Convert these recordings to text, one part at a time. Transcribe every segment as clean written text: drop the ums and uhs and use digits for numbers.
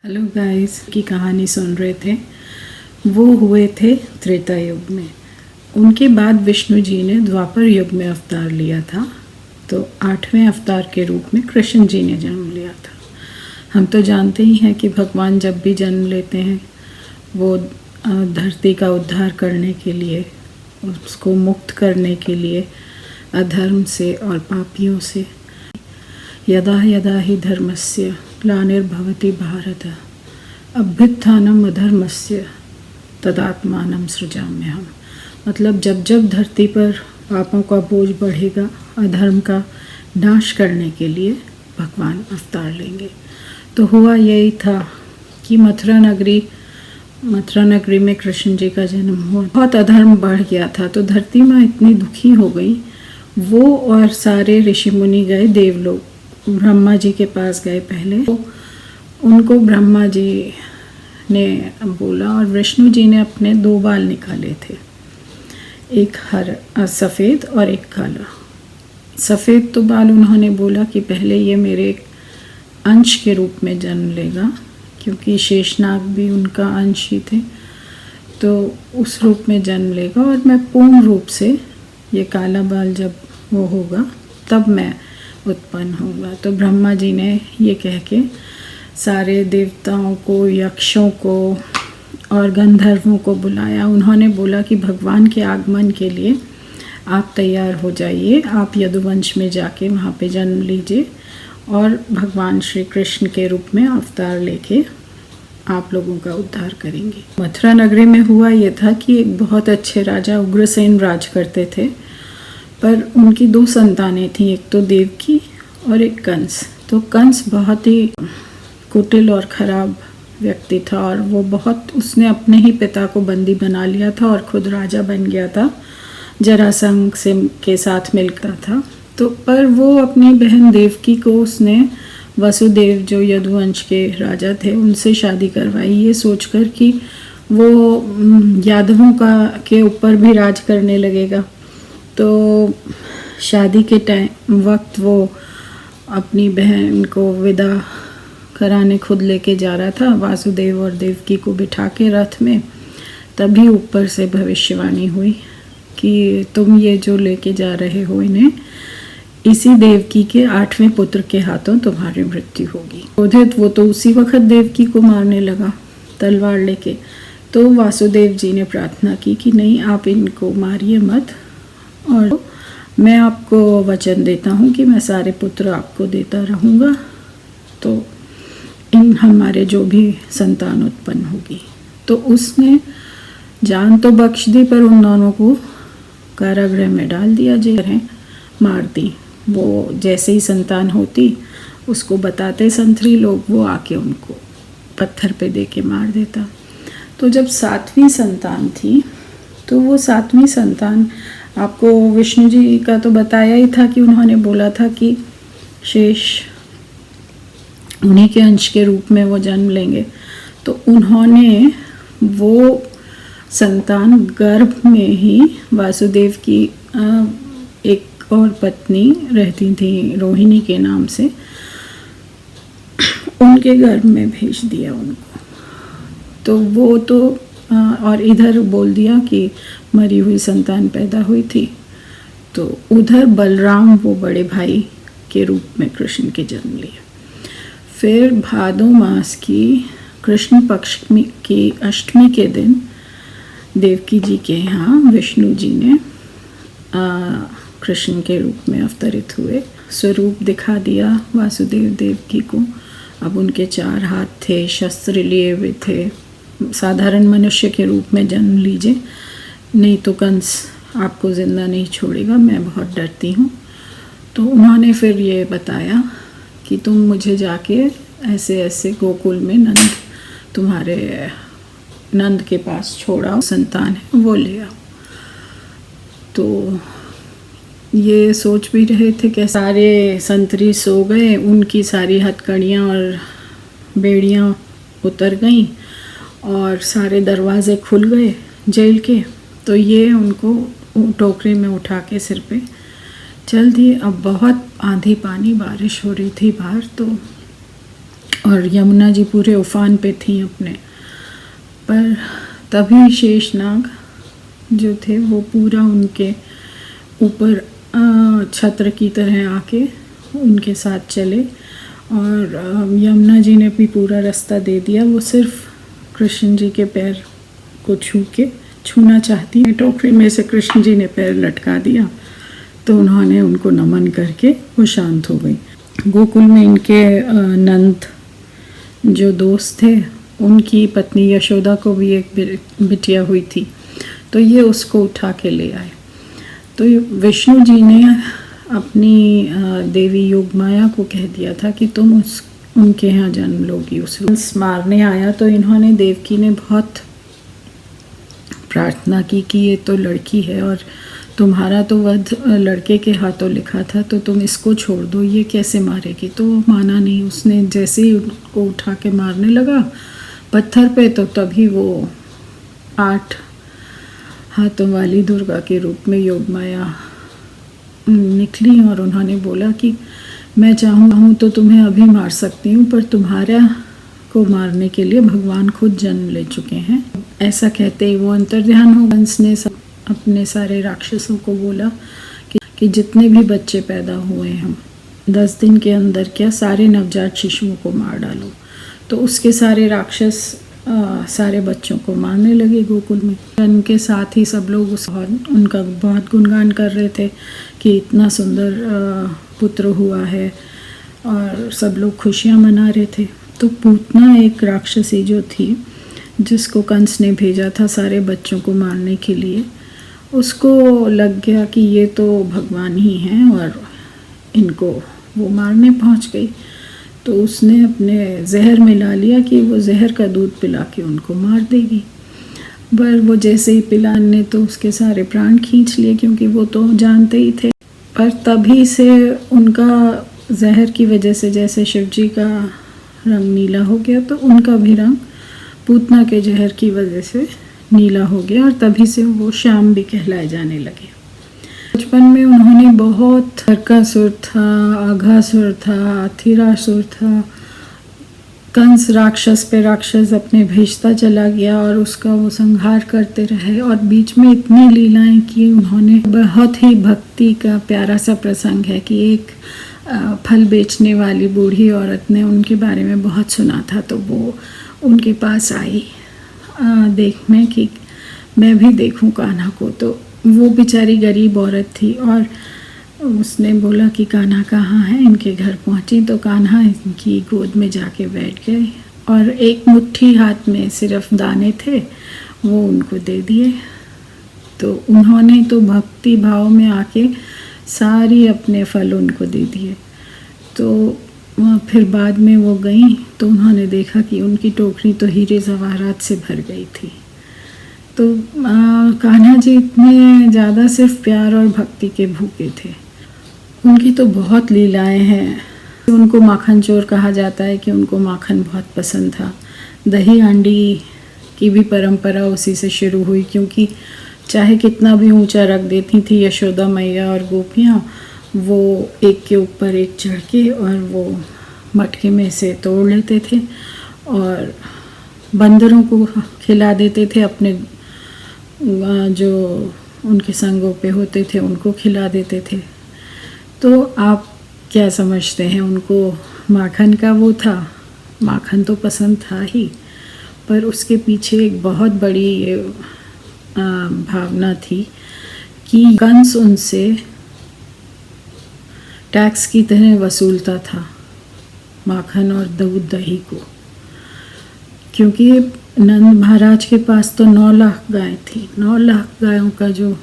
Hello guys की कहानी सुन रहे थे। वो हुए थे त्रेता युग में। उनके बाद विष्णु जी ने द्वापर युग में अवतार लिया था। तो 8वें अवतार के रूप में कृष्ण जी ने जन्म लिया था। हम तो जानते ही हैं कि भगवान जब भी जन्म लेते हैं वो धरती का उद्धार करने के लिए, उसको मुक्त करने के लिए अधर्म से और पापियों से। यदा यदा हि धर्मस्य ग्लानिर्भवति भारत अभ्युत्थानम् अधर्मस्य तदात्मानं सृजाम्यहम्। मतलब जब जब धरती पर पापों का बोझ बढ़ेगा, अधर्म का नाश करने के लिए भगवान अवतार लेंगे। तो हुआ यही था कि मथुरा नगरी में कृष्ण जी का जन्म हुआ। बहुत अधर्म बढ़ गया था तो धरती माँ इतनी दुखी हो गई। वो और सारे ऋषि मुनि गए देवलोक, ब्रह्मा जी के पास गए। पहले उनको ब्रह्मा जी ने बोला और विष्णु जी ने अपने 2 बाल निकाले थे, एक सफ़ेद और एक काला। सफ़ेद तो बाल उन्होंने बोला कि पहले ये मेरे अंश के रूप में जन्म लेगा, क्योंकि शेषनाग भी उनका अंश ही थे, तो उस रूप में जन्म लेगा और मैं पूर्ण रूप से ये काला बाल जब वो होगा तब मैं उत्पन्न होगा। तो ब्रह्मा जी ने ये कह के सारे देवताओं को, यक्षों को और गंधर्वों को बुलाया। उन्होंने बोला कि भगवान के आगमन के लिए आप तैयार हो जाइए, आप यदुवंश में जाके वहाँ पे जन्म लीजिए और भगवान श्री कृष्ण के रूप में अवतार लेके आप लोगों का उद्धार करेंगे। मथुरा नगरी में हुआ ये था कि एक बहुत अच्छे राजा उग्रसेन राज करते थे, पर उनकी 2 संतानें थीं, एक तो देवकी और एक कंस। तो कंस बहुत ही कुटिल और ख़राब व्यक्ति था और उसने अपने ही पिता को बंदी बना लिया था और खुद राजा बन गया था, जरासंध के साथ मिलता था। तो पर वो अपनी बहन देवकी को उसने वसुदेव जो यदुवंश के राजा थे उनसे शादी करवाई, ये सोचकर कि वो यादवों के ऊपर भी राज करने लगेगा। तो शादी के वक्त वो अपनी बहन को विदा कराने खुद लेके जा रहा था, वासुदेव और देवकी को बिठा के रथ में। तभी ऊपर से भविष्यवाणी हुई कि तुम ये जो लेके जा रहे हो इन्हें, इसी देवकी के 8वें पुत्र के हाथों तुम्हारी मृत्यु होगी। क्रोधित वो तो उसी वक्त देवकी को मारने लगा तलवार लेके। तो वासुदेव जी ने प्रार्थना की कि नहीं, आप इनको मारिए मत, और मैं आपको वचन देता हूँ कि मैं सारे पुत्र आपको देता रहूँगा, तो इन हमारे जो भी संतान उत्पन्न होगी। तो उसने जान तो बख्श दी, पर उन दोनों को कारागृह में डाल दिया, जेल मार दी। वो जैसे ही संतान होती उसको बताते संतरी लोग, वो आके उनको पत्थर पे दे के मार देता। तो जब 7वीं संतान थी, तो वो 7वीं संतान, आपको विष्णु जी का तो बताया ही था कि उन्होंने बोला था कि शेष उन्हीं के अंश के रूप में वो जन्म लेंगे। तो उन्होंने वो संतान गर्भ में ही वासुदेव की एक और पत्नी रहती थी रोहिणी के नाम से, उनके गर्भ में भेज दिया उनको। तो वो तो और इधर बोल दिया कि मरी हुई संतान पैदा हुई थी। तो उधर बलराम वो बड़े भाई के रूप में कृष्ण के जन्म लिए। फिर भादो मास की कृष्ण पक्ष की अष्टमी के दिन देवकी जी के यहाँ विष्णु जी ने कृष्ण के रूप में अवतरित हुए, स्वरूप दिखा दिया वासुदेव देवकी को। अब उनके 4 हाथ थे, शस्त्र लिए हुए थे। साधारण मनुष्य के रूप में जन्म लीजिए, नहीं तो कंस आपको ज़िंदा नहीं छोड़ेगा, मैं बहुत डरती हूँ। तो उन्होंने फिर ये बताया कि तुम मुझे जाके ऐसे ऐसे गोकुल में तुम्हारे नंद के पास छोड़ा, संतान है वो ले आओ। तो ये सोच भी रहे थे कि सारे संतरी सो गए, उनकी सारी हथकड़ियाँ और बेड़ियाँ उतर गईं और सारे दरवाजे खुल गए जेल के। तो ये उनको टोकरी में उठा के सिर पे चल दिए। अब बहुत आंधी पानी बारिश हो रही थी बाहर, तो और यमुना जी पूरे उफान पे थी अपने। पर तभी शेषनाग जो थे वो पूरा उनके ऊपर छत्र की तरह आके उनके साथ चले, और यमुना जी ने भी पूरा रास्ता दे दिया। वो सिर्फ कृष्ण जी के पैर को छूना चाहती है। टोकरी में से कृष्ण जी ने पैर लटका दिया तो उन्होंने उनको नमन करके वो शांत हो गई। गोकुल में इनके नंद जो दोस्त थे, उनकी पत्नी यशोदा को भी एक बिटिया हुई थी, तो ये उसको उठा के ले आए। तो विष्णु जी ने अपनी देवी योगमाया को कह दिया था कि तुम उनके यहाँ जन्म लोगी। उस मारने आया तो इन्होंने, देवकी ने बहुत प्रार्थना की कि ये तो लड़की है और तुम्हारा तो वध लड़के के हाथों लिखा था, तो तुम इसको छोड़ दो, ये कैसे मारेगी। तो माना नहीं। उसने जैसे ही उनको उठा के मारने लगा पत्थर पे, तो तभी वो 8 हाथों वाली दुर्गा के रूप में योगमाया निकली और उन्होंने बोला कि मैं चाहूँ तो तुम्हें अभी मार सकती हूँ, पर तुम्हारा को मारने के लिए भगवान खुद जन्म ले चुके हैं। ऐसा कहते ही वो अंतर्ध्यान हो। कंस ने अपने सारे राक्षसों को बोला कि जितने भी बच्चे पैदा हुए हम 10 दिन के अंदर क्या सारे नवजात शिशुओं को मार डालो। तो उसके सारे राक्षस सारे बच्चों को मारने लगे गोकुल में। उनके साथ ही सब लोग उनका बहुत गुणगान कर रहे थे कि इतना सुंदर पुत्र हुआ है, और सब लोग खुशियाँ मना रहे थे। तो पूतना एक राक्षसी जो थी, जिसको कंस ने भेजा था सारे बच्चों को मारने के लिए, उसको लग गया कि ये तो भगवान ही हैं और इनको वो मारने पहुंच गई। तो उसने अपने जहर मिला लिया कि वो जहर का दूध पिला के उनको मार देगी। पर वो जैसे ही पिलाने तो उसके सारे प्राण खींच लिए, क्योंकि वो तो जानते ही थे। पर तभी से उनका जहर की वजह से जैसे शिवजी का रंग नीला हो गया, तो उनका भी रंग पूतना के जहर की वजह से नीला हो गया, और तभी से वो श्याम भी कहलाए जाने लगे। बचपन में उन्होंने बहुत हरकासुर था, आघासुर था, अथिरासुर था। कंस राक्षस पे राक्षस अपने भेजता चला गया और उसका वो संहार करते रहे, और बीच में इतनी लीलाएं की उन्होंने। बहुत ही भक्ति का प्यारा सा प्रसंग है कि एक फल बेचने वाली बूढ़ी औरत ने उनके बारे में बहुत सुना था, तो वो उनके पास आई देख में कि मैं भी देखूं कान्हा को। तो वो बेचारी गरीब औरत थी और उसने बोला कि कान्हा कहाँ है। इनके घर पहुंची तो कान्हा इनकी गोद में जाके बैठ गए, और एक मुट्ठी हाथ में सिर्फ दाने थे वो उनको दे दिए। तो उन्होंने तो भक्ति भाव में आके सारी अपने फल उनको दे दिए। तो फिर बाद में वो गई तो उन्होंने देखा कि उनकी टोकरी तो हीरे जवाहरात से भर गई थी। तो कान्हा जी इतने ज़्यादा सिर्फ प्यार और भक्ति के भूखे थे। उनकी तो बहुत लीलाएं हैं। उनको माखन चोर कहा जाता है कि उनको माखन बहुत पसंद था। दही हांडी की भी परंपरा उसी से शुरू हुई, क्योंकि चाहे कितना भी ऊंचा रख देती थी यशोदा मैया और गोपियाँ, वो एक के ऊपर एक चढ़ के और वो मटके में से तोड़ लेते थे और बंदरों को खिला देते थे। अपने जो उनके संगों पे होते थे उनको खिला देते थे। तो आप क्या समझते हैं, उनको माखन का वो था? माखन तो पसंद था ही, पर उसके पीछे एक बहुत बड़ी भावना थी कि कंस उनसे टैक्स की तरह वसूलता था माखन और दूध दही को, क्योंकि नंद महाराज के पास तो 9 लाख गाय थी। 9 लाख गायों का जो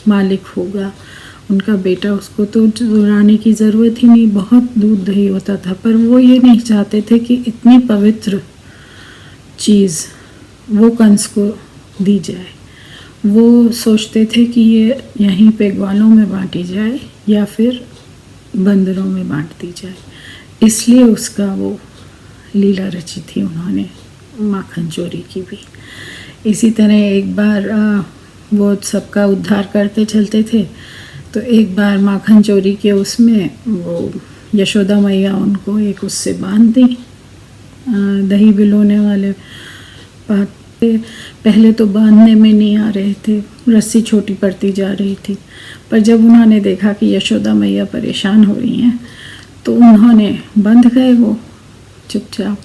मालिक होगा उनका बेटा, उसको तो चुराने की ज़रूरत ही नहीं, बहुत दूध दही होता था। पर वो ये नहीं चाहते थे कि इतनी पवित्र चीज़ वो कंस को दी जाए। वो सोचते थे कि ये यहीं पे ग्वालों में बांटी जाए या फिर बंदरों में बांट दी जाए, इसलिए उसका वो लीला रची थी उन्होंने माखन चोरी की भी। इसी तरह एक बार वो सबका उद्धार करते चलते थे, तो एक बार माखन चोरी के उसमें वो यशोदा मैया उनको एक उससे बांध दी दही बिलोने वाले बात पहले तो बांधने में नहीं आ रहे थे, रस्सी छोटी पड़ती जा रही थी, पर जब उन्होंने देखा कि यशोदा मैया परेशान हो रही हैं तो उन्होंने बंध गए वो चुपचाप,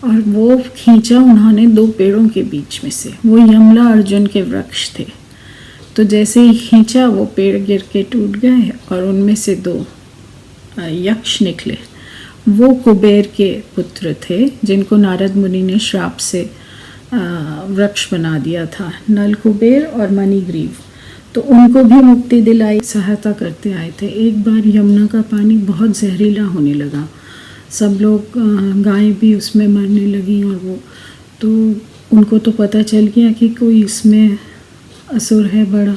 और वो खींचा उन्होंने 2 पेड़ों के बीच में से। वो यमला अर्जुन के वृक्ष थे, तो जैसे ही खींचा वो पेड़ गिर के टूट गए और उनमें से 2 यक्ष निकले। वो कुबेर के पुत्र थे जिनको नारद मुनि ने श्राप से वृक्ष बना दिया था, नल कुबेर और मणिग्रीव। तो उनको भी मुक्ति दिलाई, सहायता करते आए थे। एक बार यमुना का पानी बहुत जहरीला होने लगा, सब लोग गायें भी उसमें मरने लगी, और वो तो उनको तो पता चल गया कि कोई इसमें असुर है बड़ा।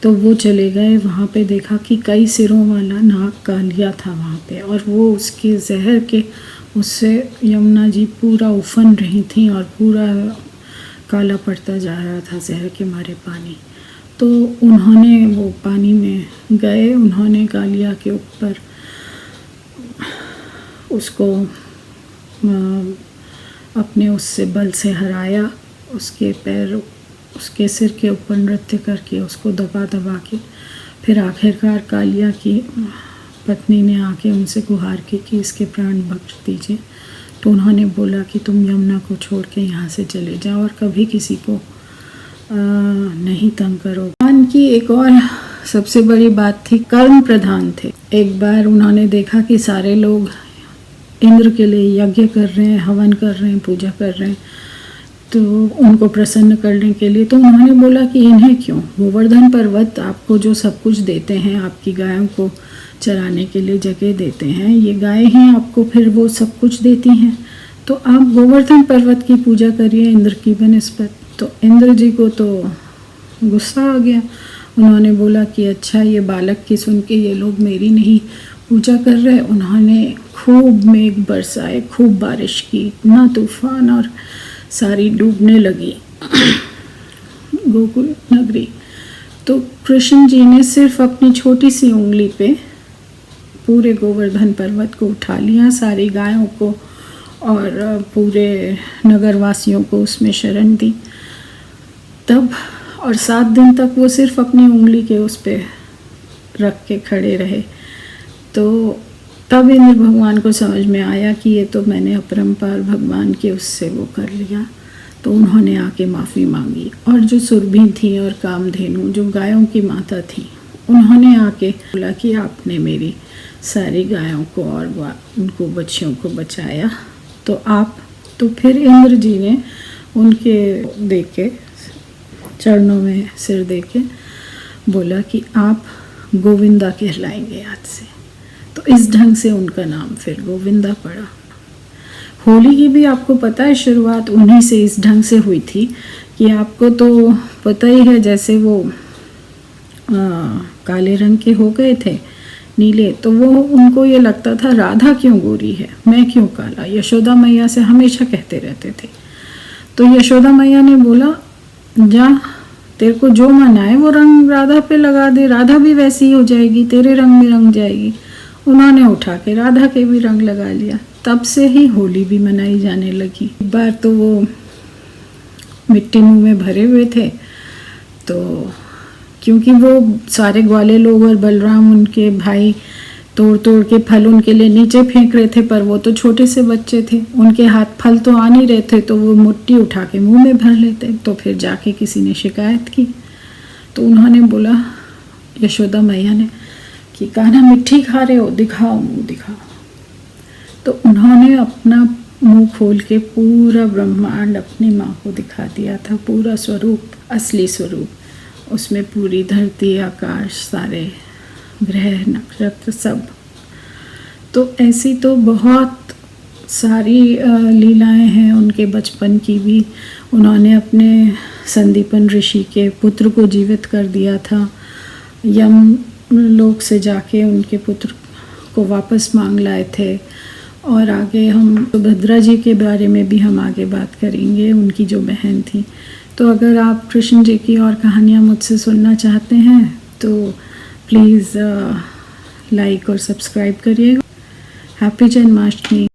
तो वो चले गए वहाँ पे, देखा कि कई सिरों वाला नाग कालिया था वहाँ पे, और वो उसके जहर के उससे यमुना जी पूरा उफन रही थी और पूरा काला पड़ता जा रहा था जहर के मारे पानी। तो उन्होंने वो पानी में गए, उन्होंने कालिया के ऊपर उसको अपने उससे बल से हराया, उसके पैर उसके सिर के ऊपर नृत्य करके उसको दबा दबा के, फिर आखिरकार कालिया की पत्नी ने आके उनसे गुहार की कि इसके प्राण बख्श दीजिए। तो उन्होंने बोला कि तुम यमुना को छोड़ के यहाँ से चले जाओ और कभी किसी को नहीं तंग करो। भगवान की एक और सबसे बड़ी बात थी, कर्म प्रधान थे। एक बार उन्होंने देखा कि सारे लोग इंद्र के लिए यज्ञ कर रहे हैं, हवन कर रहे हैं, पूजा कर रहे हैं, तो उनको प्रसन्न करने के लिए। तो उन्होंने बोला कि इन्हें क्यों, गोवर्धन पर्वत आपको जो सब कुछ देते हैं, आपकी गायों को चराने के लिए जगह देते हैं, ये गायें हैं आपको फिर वो सब कुछ देती हैं, तो आप गोवर्धन पर्वत की पूजा करिए इंद्र की बनिस्बत। तो इंद्र जी को तो गुस्सा आ गया, उन्होंने बोला कि अच्छा ये बालक की सुन के ये लोग मेरी नहीं पूजा कर रहे। उन्होंने खूब मेघ बरसाए, खूब बारिश की, इतना तूफान, और सारी डूबने लगी गोकुल नगरी। तो कृष्ण जी ने सिर्फ अपनी छोटी सी उंगली पे पूरे गोवर्धन पर्वत को उठा लिया, सारी गायों को और पूरे नगरवासियों को उसमें शरण दी तब। और 7 दिन तक वो सिर्फ अपनी उंगली के उस पे रख के खड़े रहे। तो तब इंद्र भगवान को समझ में आया कि ये तो मैंने अपरंपार भगवान के उससे वो कर लिया। तो उन्होंने आके माफ़ी मांगी, और जो सुरभि थी और कामधेनु जो गायों की माता थी, उन्होंने आके बोला कि आपने मेरी सारी गायों को और उनको बच्चियों को बचाया, तो आप। तो फिर इंद्र जी ने उनके देके चरणों में सिर देके बोला कि आप गोविंदा कहलाएंगे आज से। तो इस ढंग से उनका नाम फिर गोविंदा पड़ा। होली की भी आपको पता है शुरुआत उन्हीं से इस ढंग से हुई थी कि आपको तो पता ही है, जैसे वो काले रंग के हो गए थे, नीले, तो वो उनको ये लगता था राधा क्यों गोरी है, मैं क्यों काला, यशोदा मैया से हमेशा कहते रहते थे। तो यशोदा मैया ने बोला जा तेरे को जो मन आए वो रंग राधा पे लगा दे, राधा भी वैसी ही हो जाएगी, तेरे रंग में रंग जाएगी। उन्होंने उठा के राधा के भी रंग लगा लिया। तब से ही होली भी मनाई जाने लगी। एक बार तो वो मिट्टी मुंह में भरे हुए थे, तो क्योंकि वो सारे ग्वाले लोग और बलराम उनके भाई तोड़ तोड़ के फल उनके लिए नीचे फेंक रहे थे, पर वो तो छोटे से बच्चे थे, उनके हाथ फल तो आ नहीं रहे थे, तो वो मिट्टी उठा के मुंह में भर लेते। तो फिर जाके किसी ने शिकायत की, तो उन्होंने बोला यशोदा मैया ने कि कान्हा मिट्टी खा रहे हो, दिखाओ मुंह दिखाओ। तो उन्होंने अपना मुंह खोल के पूरा ब्रह्मांड अपनी माँ को दिखा दिया था, पूरा स्वरूप, असली स्वरूप। उसमें पूरी धरती, आकाश, सारे ग्रह, नक्षत्र सब। तो ऐसी तो बहुत सारी लीलाएं हैं उनके बचपन की भी। उन्होंने अपने संदीपन ऋषि के पुत्र को जीवित कर दिया था, यम लोक से जाके उनके पुत्र को वापस मांग लाए थे। और आगे हम सुभद्रा जी के बारे में भी हम आगे बात करेंगे, उनकी जो बहन थी। तो अगर आप कृष्ण जी की और कहानियाँ मुझसे सुनना चाहते हैं तो प्लीज़ लाइक और सब्सक्राइब करिएगा। हैप्पी जन्माष्टमी।